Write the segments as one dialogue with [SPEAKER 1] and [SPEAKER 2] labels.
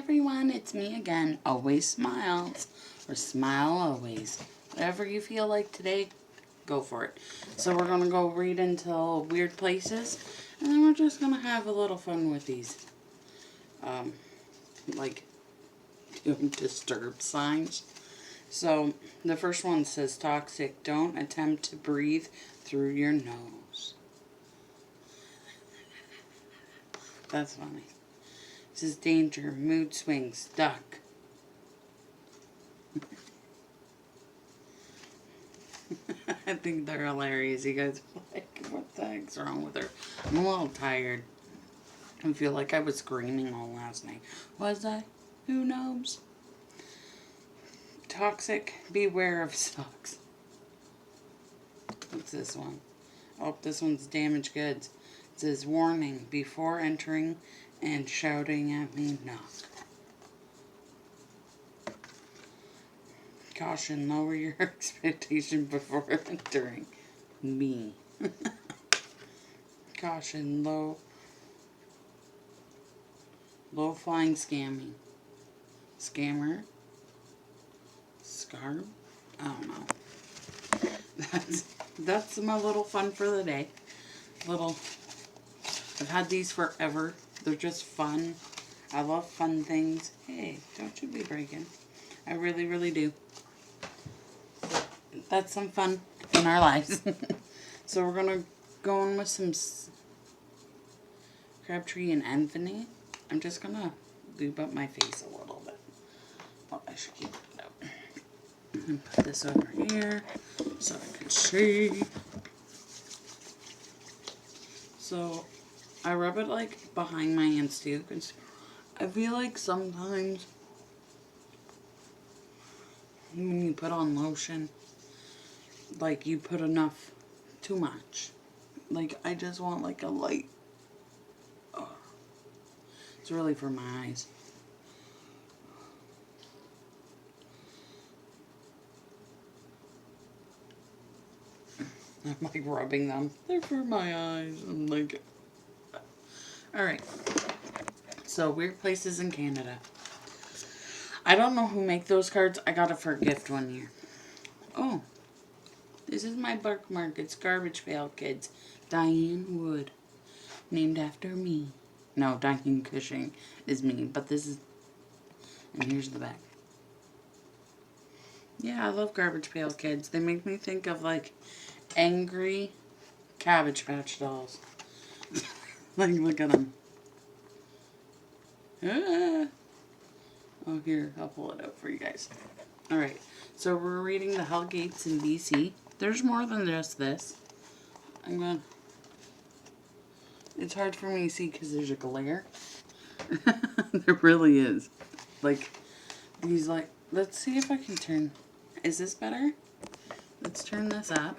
[SPEAKER 1] everyone, it's me again. Always smiles, or smile always. Whatever you feel like today, go for it. So we're going to go read into weird places, and then we're just going to have a little fun with these. Like, doing disturb signs. So, the first one says toxic. Don't attempt to breathe through your nose. That's funny. This is danger, mood swings, duck. I think they're hilarious. You guys are like, what the heck's wrong with her? I'm a little tired. I feel like I was screaming all last night. Was I? Who knows? Toxic, beware of socks. What's this one? Oh, this one's damaged goods. It says, warning, before entering and shouting at me, knock. Caution, lower your expectation before entering me. Caution, low flying scamming. Scammer? Scarb? I don't know. That's my little fun for the day. I've had these forever. They're just fun. I love fun things. Hey, don't you be breaking. I really, really do. That's some fun in our lives. So we're going to go on with some Crabtree and Evelyn. I'm just going to lube up my face a little bit. Well, I should keep it out. And put this over here so I can see. So I rub it like behind my hands too, because I feel like sometimes when you put on lotion, like you put enough, too much. Like I just want like a light. Oh, it's really for my eyes. I'm like rubbing them. They're for my eyes. I'm like, alright. So, weird places in Canada. I don't know who make those cards. I got it for a gift one year. Oh. This is my bookmark. It's Garbage Pail Kids. Diane Wood. Named after me. No, Diane Cushing is me. But this is... And here's the back. Yeah, I love Garbage Pail Kids. They make me think of, like, angry Cabbage Patch Dolls. Like, look at them. Ah. Oh, here, I'll pull it out for you guys. Alright, so we're reading the Hell Gates in BC. There's more than just this. It's hard for me to see because there's a glare. There really is. Like, these, like, let's see if I can turn. Is this better? Let's turn this up.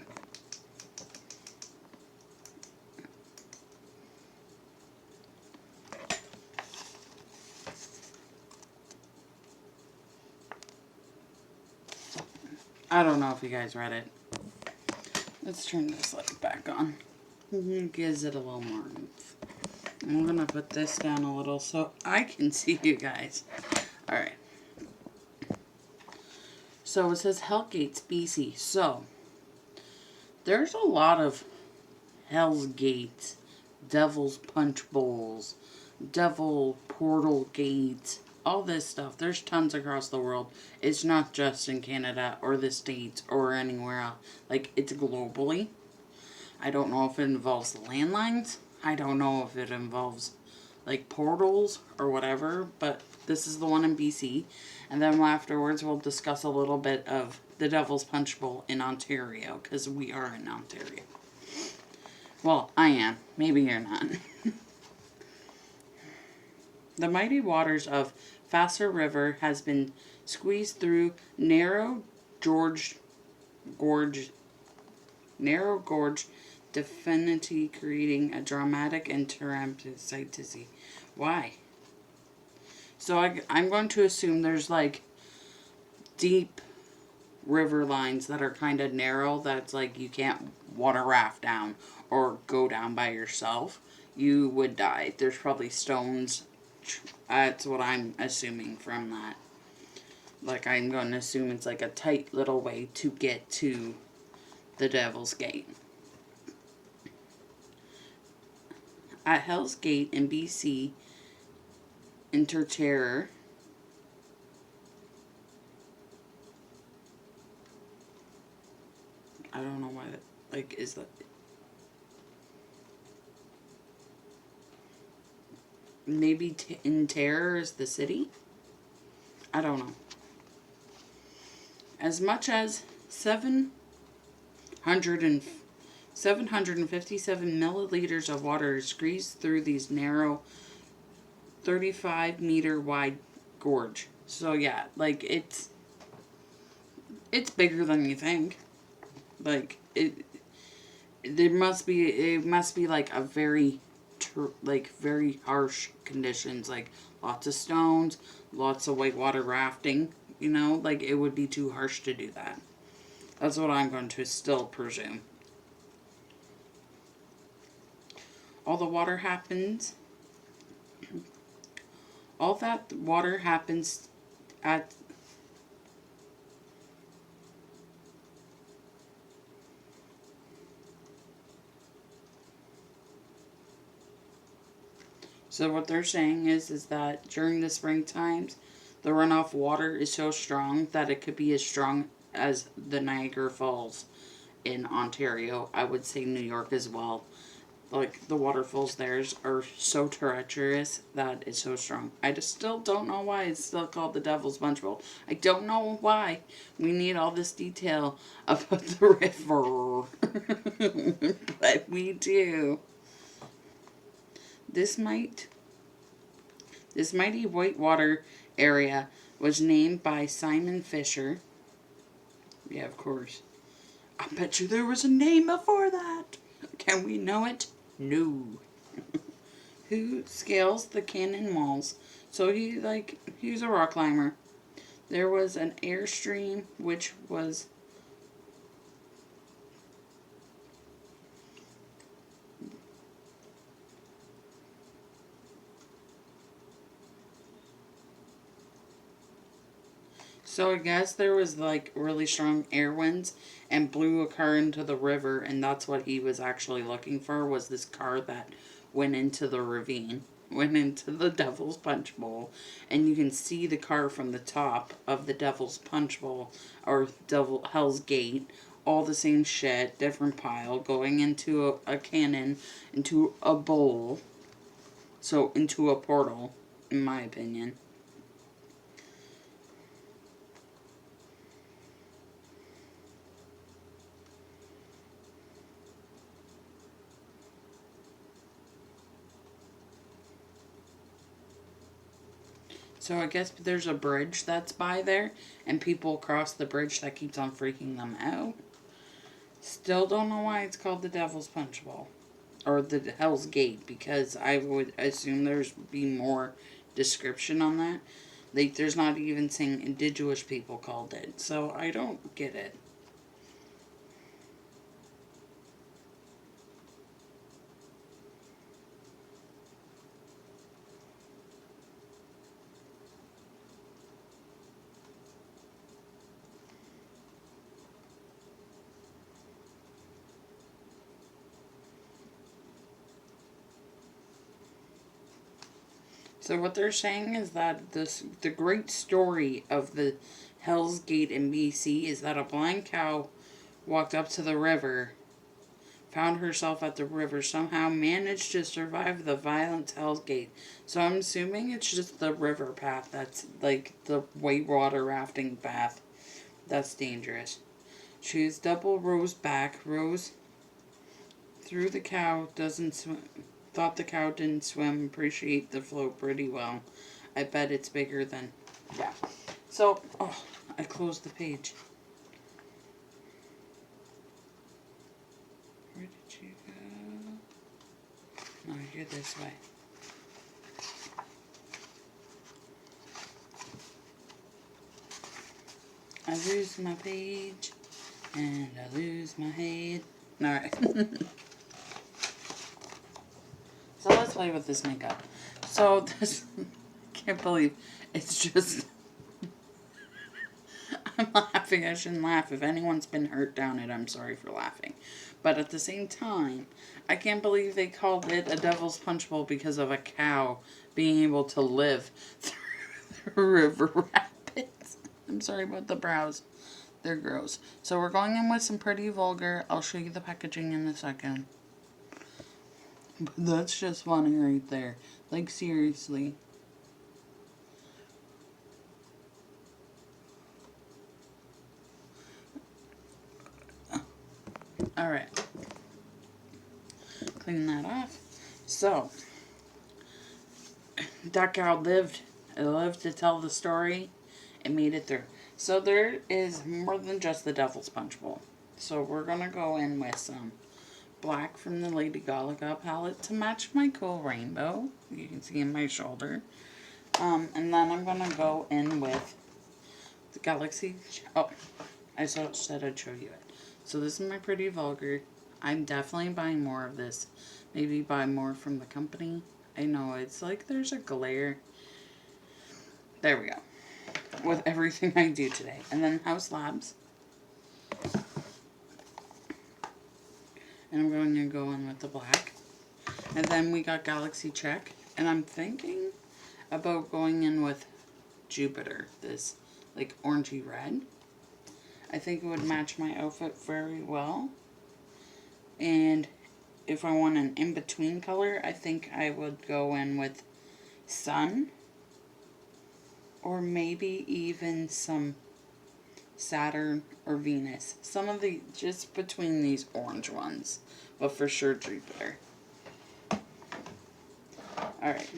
[SPEAKER 1] I don't know if you guys read it. Let's turn this light back on. It gives it a little more oomph. I'm going to put this down a little so I can see you guys. Alright. So it says Hellgates, BC. So, there's a lot of Hell's Gates, Devil's Punch Bowls, Devil Portal Gates, all this stuff. There's tons across the world. It's not just in Canada or the States or anywhere else. Like, it's globally. I don't know if it involves landlines. I don't know if it involves, like, portals or whatever. But this is the one in BC. And then afterwards, we'll discuss a little bit of the Devil's Punch Bowl in Ontario. Because we are in Ontario. Well, I am. Maybe you're not. The mighty waters of Vassar River has been squeezed through narrow gorge, definitely creating a dramatic and terrific sight to see. Why? So I'm going to assume there's like deep river lines that are kind of narrow. That's like you can't water raft down or go down by yourself. You would die. There's probably stones That's what I'm assuming from that. Like, I'm going to assume it's like a tight little way to get to the Devil's Gate. At Hell's Gate in BC, Interterror, I don't know why that, like, is that, maybe in Terror is the city? I don't know. As much as 757 milliliters of water is squeezed through these narrow 35-meter wide gorge. So yeah, like it's bigger than you think. Like it must be like a very very harsh conditions, like lots of stones, lots of whitewater rafting, you know, like it would be too harsh to do that. That's what I'm going to still presume. All that water happens at so what they're saying is that during the spring times, the runoff water is so strong that it could be as strong as the Niagara Falls in Ontario. I would say New York as well. Like, the waterfalls there are so treacherous that it's so strong. I just still don't know why it's still called the Devil's Punch Bowl. I don't know why we need all this detail about the river. But we do. This mighty whitewater area was named by Simon Fisher. Yeah, of course. I bet you there was a name before that. Can we know it? No. Who scales the canyon walls. So he's a rock climber. There was an airstream which was so I guess there was like really strong air winds and blew a car into the river, and that's what he was actually looking for, was this car that went into the ravine, went into the Devil's Punch Bowl, and you can see the car from the top of the Devil's Punch Bowl, or Hell's Gate, all the same shit, different pile, going into a cannon, into a bowl, so into a portal, in my opinion. So I guess there's a bridge that's by there, and people cross the bridge that keeps on freaking them out. Still don't know why it's called the Devil's Punch Bowl. Or the Hell's Gate, because I would assume there's be more description on that. Like, there's not even saying indigenous people called it. So I don't get it. So what they're saying is that the great story of the Hell's Gate in BC is that a blind cow walked up to the river, found herself at the river, somehow managed to survive the violent Hell's Gate. So I'm assuming it's just the river path that's like the whitewater rafting path that's dangerous. She's double rose back, rose through the cow, doesn't swim. Thought the cow didn't swim, appreciate the flow pretty well. I bet it's bigger than, yeah. So, oh, I closed the page. Where did you go? No, you're this way. I lose my page, and I lose my head. Alright. So let's play with this makeup. So this, I can't believe it's just, I'm laughing. I shouldn't laugh. If anyone's been hurt down it, I'm sorry for laughing. But at the same time, I can't believe they called it a devil's punch bowl because of a cow being able to live through the river rapids. I'm sorry about the brows. They're gross. So we're going in with some pretty vulgar. I'll show you the packaging in a second. But that's just funny right there. Like, seriously. Alright. Clean that off. So, that cow lived. It lived to tell the story. It made it through. So there is more than just the Devil's Punch Bowl. So we're going to go in with some black from the Lady Gaga palette to match my cool rainbow. You can see in my shoulder. And then I'm going to go in with the Galaxy... Oh, I said I'd show you it. So this is my pretty vulgar. I'm definitely buying more of this. Maybe buy more from the company. I know, it's like there's a glare. There we go. With everything I do today. And then Haus Labs. And I'm going to go in with the black. And then we got Galaxy Chic. And I'm thinking about going in with Jupiter. This, like, orangey red. I think it would match my outfit very well. And if I want an in-between color, I think I would go in with Sun. Or maybe even some Saturn or Venus. Some of the, just between these orange ones. But for sure Jupiter. Alright.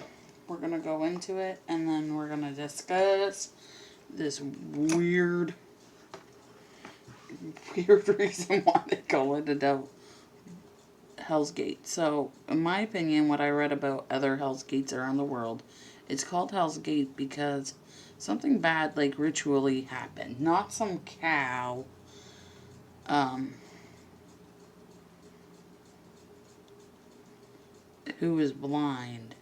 [SPEAKER 1] We're going to go into it. And then we're going to discuss this weird reason why they call it a Hell's Gate. So, in my opinion, what I read about other Hell's Gates around the world, it's called Hell's Gate because something bad, like, ritually happened. Not some cow, who was blind,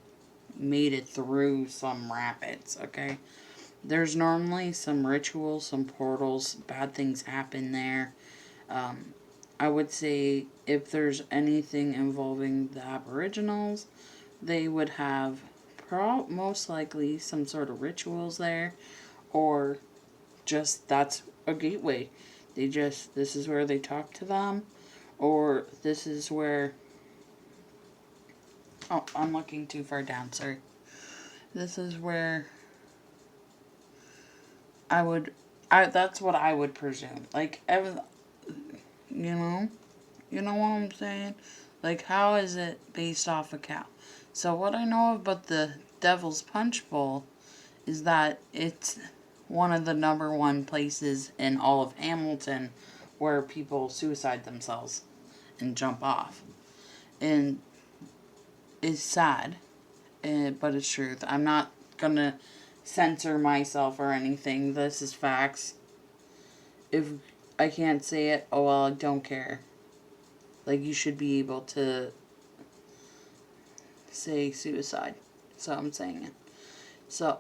[SPEAKER 1] made it through some rapids, okay? There's normally some rituals, some portals, bad things happen there. I would say if there's anything involving the Aboriginals, they would have most likely some sort of rituals there, or just that's a gateway. This is where they talk to them, or this is where, oh, I'm looking too far down, sorry. This is where that's what I would presume. Like, you know what I'm saying? Like, how is it based off a cow? So what I know about the Devil's Punch Bowl is that it's one of the #1 places in all of Hamilton where people suicide themselves and jump off. And it's sad, but it's truth. I'm not gonna censor myself or anything. This is facts. If I can't say it, oh well, I don't care. Like, you should be able to say suicide. So I'm saying it. So,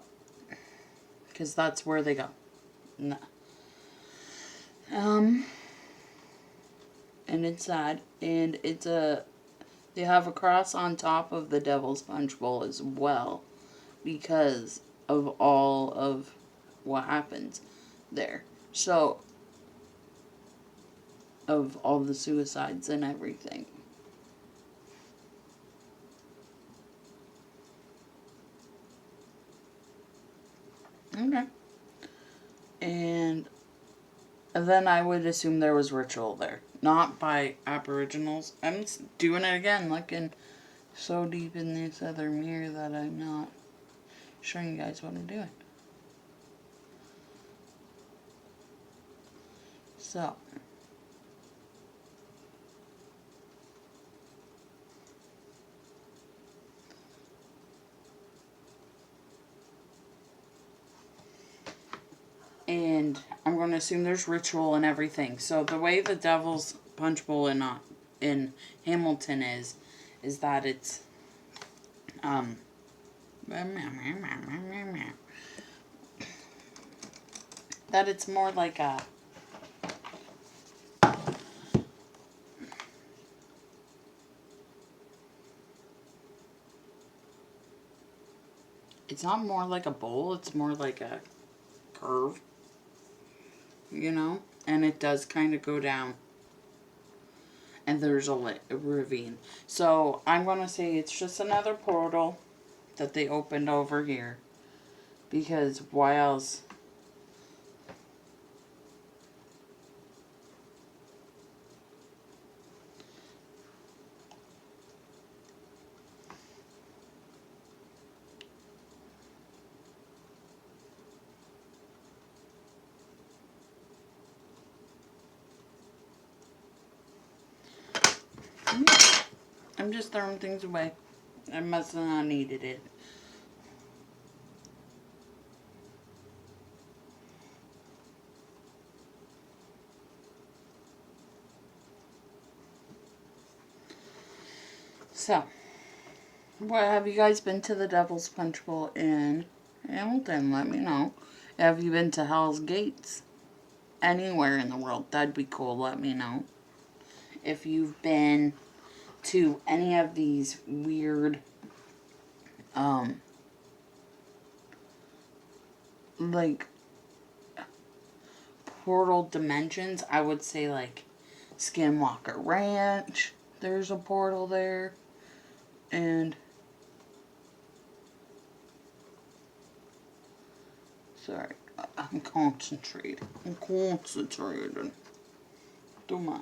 [SPEAKER 1] because that's where they go. No. And it's sad. And they have a cross on top of the Devil's Punch Bowl as well. Because of all of what happens there. So, of all the suicides and everything. Okay. And then I would assume there was ritual there. Not by Aboriginals. I'm doing it again, looking so deep in this other mirror that I'm not showing you guys what I'm doing. So. And I'm going to assume there's ritual and everything. So the way the Devil's Punch Bowl in Hamilton is that it's That it's more like a... It's not more like a bowl, it's more like a curve, you know? And it does kind of go down. And there's a ravine. So I'm going to say it's just another portal that they opened over here. Because why else? I'm just throwing things away. I must have not needed it. So, what have you guys been to the Devil's Punch Bowl in Hamilton? Let me know. Have you been to Hell's Gates? Anywhere in the world? That'd be cool. Let me know. If you've been to any of these weird, like, portal dimensions, I would say, like, Skinwalker Ranch. There's a portal there. And... Sorry, I'm concentrating. I'm concentrating. Too much.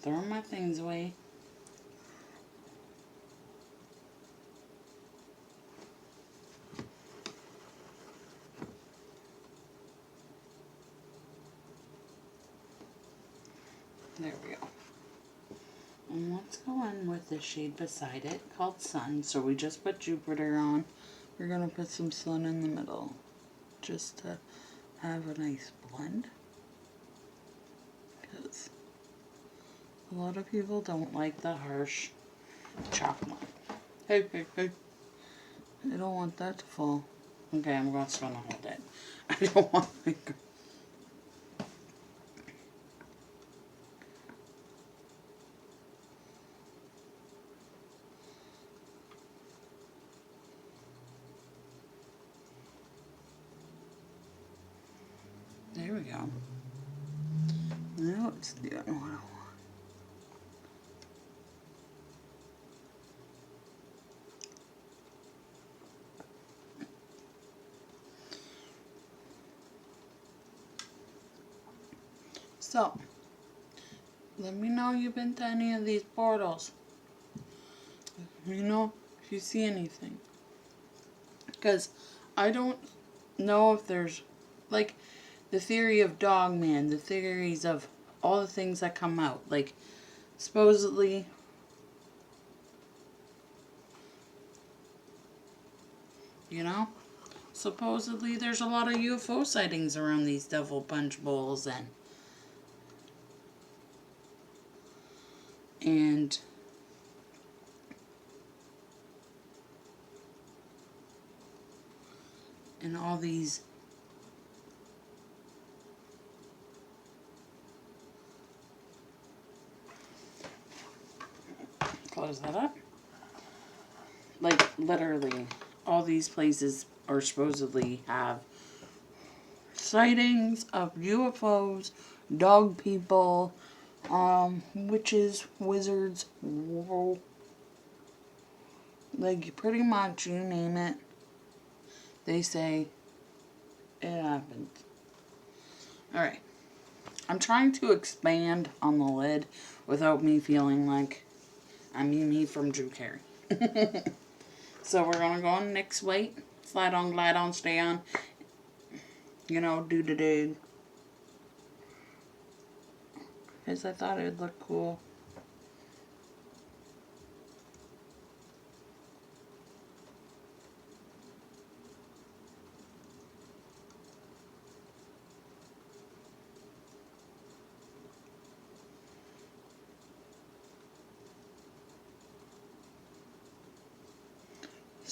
[SPEAKER 1] Throwing my things away. There we go. And let's go in with the shade beside it called Sun. So we just put Jupiter on. We're going to put some Sun in the middle. Just to have a nice blend. Because a lot of people don't like the harsh chocolate. Hey, hey, hey. I don't want that to fall. Okay, I'm just going to hold it. I don't want my... There we go. Now it's doing what I want. So, let me know you've been to any of these portals. Let me know if you see anything. Because I don't know if there's, like, the theory of Dogman, the theories of all the things that come out. Like, supposedly, you know, supposedly there's a lot of UFO sightings around these Devil Punch Bowls and all these close that up. Like, literally, all these places are supposedly have sightings of UFOs, dog people, witches, wizards, like, pretty much, you name it, they say it happened. Alright. I'm trying to expand on the lid without me feeling like I'm me from Drew Carey. So we're going to go on next weight. Slide on, glide on, stay on. You know, do. Because I thought it would look cool.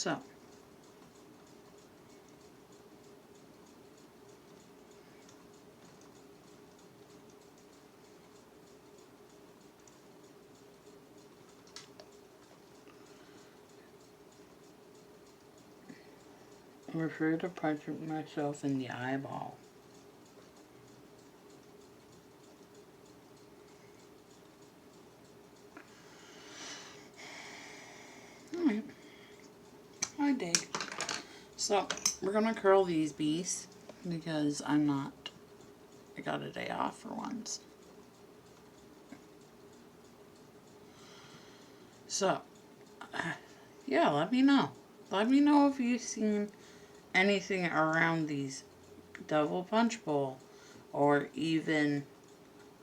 [SPEAKER 1] So, I prefer to punch myself in the eyeball. Alright. I dig. So, we're gonna curl these bees because I got a day off for once. So, yeah, let me know. Let me know if you've seen anything around these devil punch bowl or even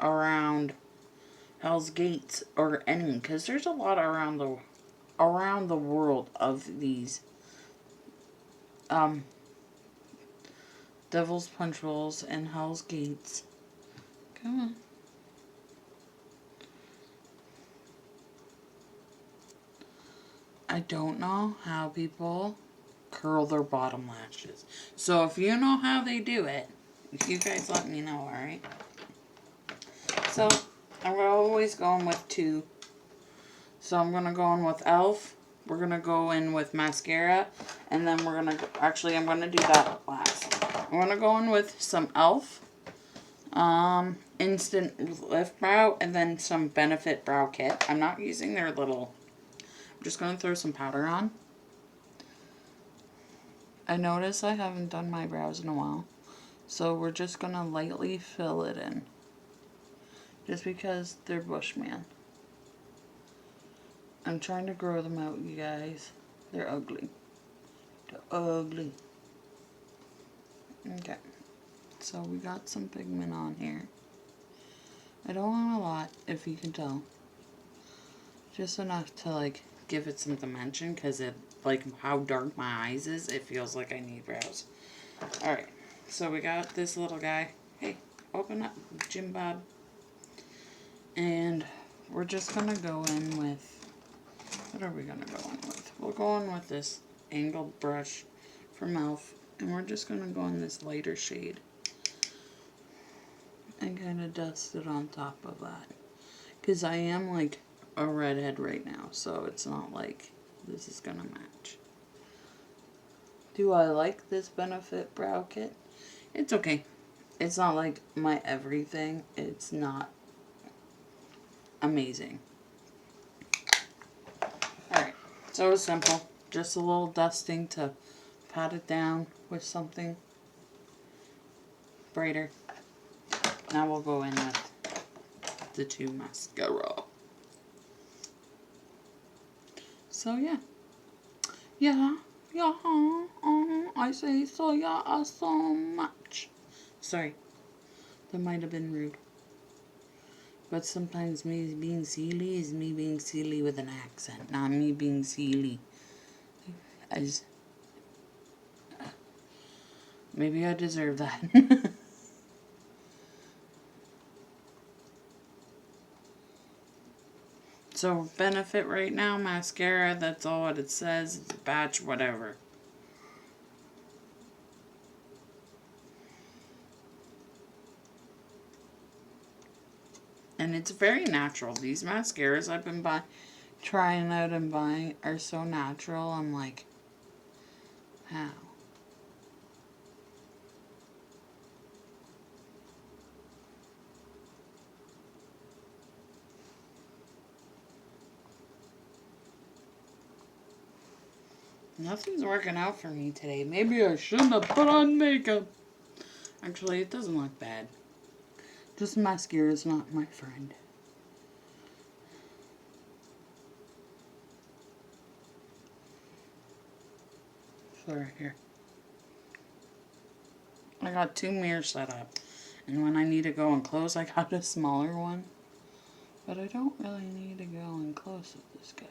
[SPEAKER 1] around Hell's Gates or any, because there's a lot around the world of these devil's punch bowls and Hell's Gates. Come on. I don't know how people curl their bottom lashes. So if you know how they do it, you guys let me know, alright? So I'm always going with two. So I'm going to go in with e.l.f. We're going to go in with mascara. And then we're going to, actually I'm going to do that last. I'm going to go in with some e.l.f. Instant Lift Brow. And then some Benefit Brow Kit. I'm not using their little, I'm just going to throw some powder on. I notice I haven't done my brows in a while. So we're just going to lightly fill it in. Just because they're Bushman. I'm trying to grow them out, you guys. They're ugly. They're ugly. Okay. So we got some pigment on here. I don't want a lot, if you can tell. Just enough to, like, give it some dimension. Because it, like, how dark my eyes is, it feels like I need brows. Alright. So we got this little guy. Hey, open up, Jim Bob. And we're just going to go in with, what are we going to go in with? We'll go in with this angled brush from e.l.f. And we're just going to go in this lighter shade. And kind of dust it on top of that. Because I am like a redhead right now. So it's not like this is going to match. Do I like this Benefit Brow Kit? It's okay. It's not like my everything. It's not amazing. Alright, so it's simple. Just a little dusting to pat it down with something brighter. Now we'll go in with the two mascara. So yeah. Yeah, I say so yeah so much. Sorry, that might have been rude. But sometimes me being silly is me being silly with an accent, not me being silly. As maybe I deserve that. So Benefit right now, mascara, that's all what it says. It's a batch, whatever. And it's very natural. These mascaras I've been trying out and buying are so natural. I'm like, how? Nothing's working out for me today. Maybe I shouldn't have put on makeup. Actually, it doesn't look bad. Just mascara is not my friend. So right here. I got two mirrors set up. And when I need to go in close, I got a smaller one. But I don't really need to go in close with this guy.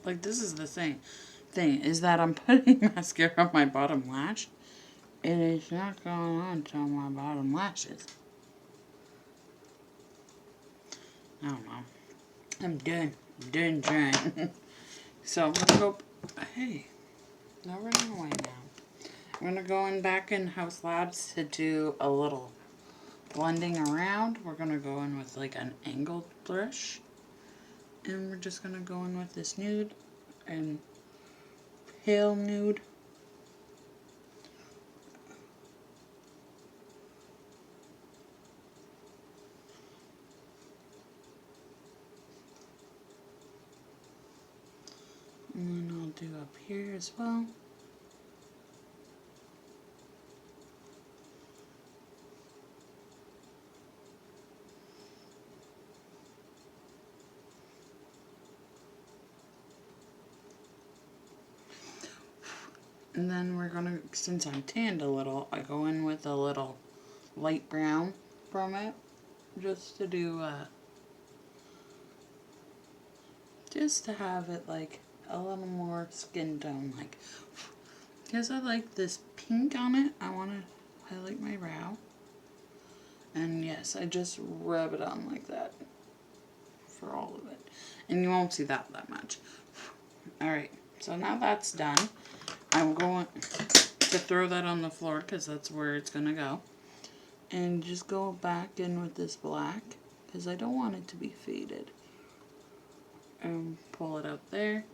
[SPEAKER 1] Like, this is the same thing, is that I'm putting mascara on my bottom lash. It is not going on to my bottom lashes. I don't know. I'm done trying. So I'm gonna go, hey, not running away now. I'm gonna go in back in Haus Labs to do a little blending around. We're gonna go in with like an angled brush. And we're just gonna go in with this nude and pale nude. And then I'll do up here as well. And then we're gonna, since I'm tanned a little, I go in with a little light brown from it. Just to do, just to have it like a little more skin tone, like, because I like this pink on it. I want to highlight my brow, and yes, I just rub it on like that for all of it, and you won't see that much. Alright, so now that's done, I'm going to throw that on the floor because that's where it's going to go, and just go back in with this black because I don't want it to be faded, and pull it out there.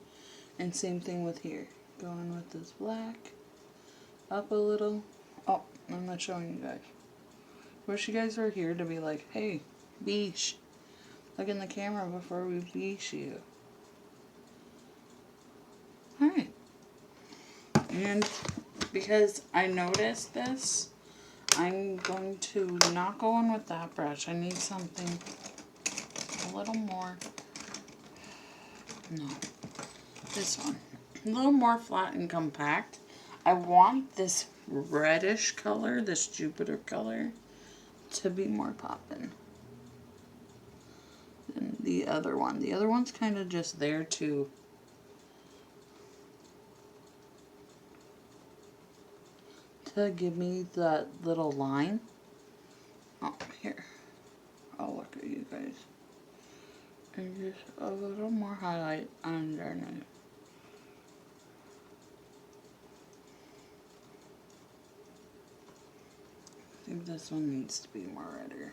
[SPEAKER 1] And same thing with here. Go in with this black. Up a little. Oh, I'm not showing you guys. Wish you guys were here to be like, hey, beesh. Look in the camera before we beesh you. Alright. And because I noticed this, I'm going to not go in with that brush. I need something a little more. No. This one. A little more flat and compact. I want this reddish color, this Jupiter color, to be more poppin' than the other one. The other one's kind of just there to give me that little line. Oh, here. Oh, look at you guys. And just a little more highlight underneath. I think this one needs to be more redder.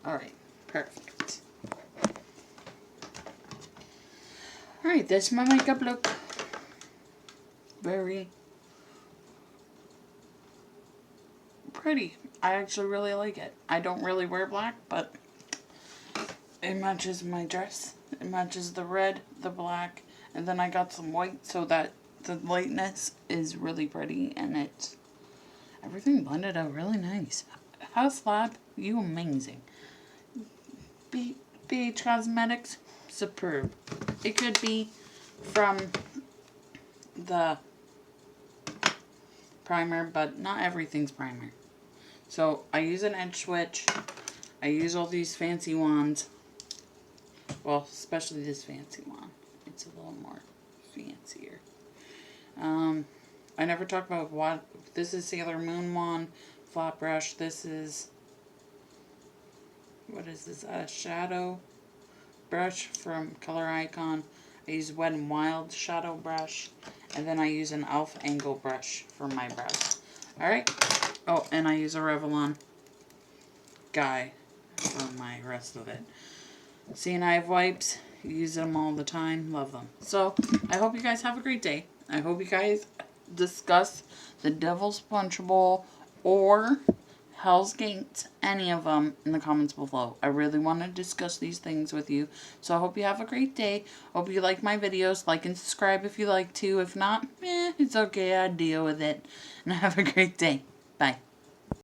[SPEAKER 1] Alright, perfect. Alright, that's my makeup look. Very pretty. I actually really like it. I don't really wear black, but it matches my dress. It matches the red, the black, and then I got some white so that the lightness is really pretty, and it's everything blended out really nice. Haus Lab, you amazing. BH Cosmetics, superb. It could be from the primer, but not everything's primer. So I use an edge switch. I use all these fancy wands. Well, especially this fancy one. It's a little more fancier. I never talked about what this is. Sailor Moon wand, flat brush. This is, what is this? A shadow brush from Color Icon. I use Wet n Wild shadow brush, and then I use an e.l.f. angle brush for my brows. All right. Oh, and I use a Revlon guy for my rest of it. Seeing Ives wipes, use them all the time, love them. So I hope you guys have a great day. I hope you guys discuss the Devil's Punch Bowl or Hell's Gate, any of them, in the comments below. I really want to discuss these things with you. So I hope you have a great day. Hope you like my videos. Like and subscribe if you like to. If not, it's okay. I deal with it. And have a great day. Bye.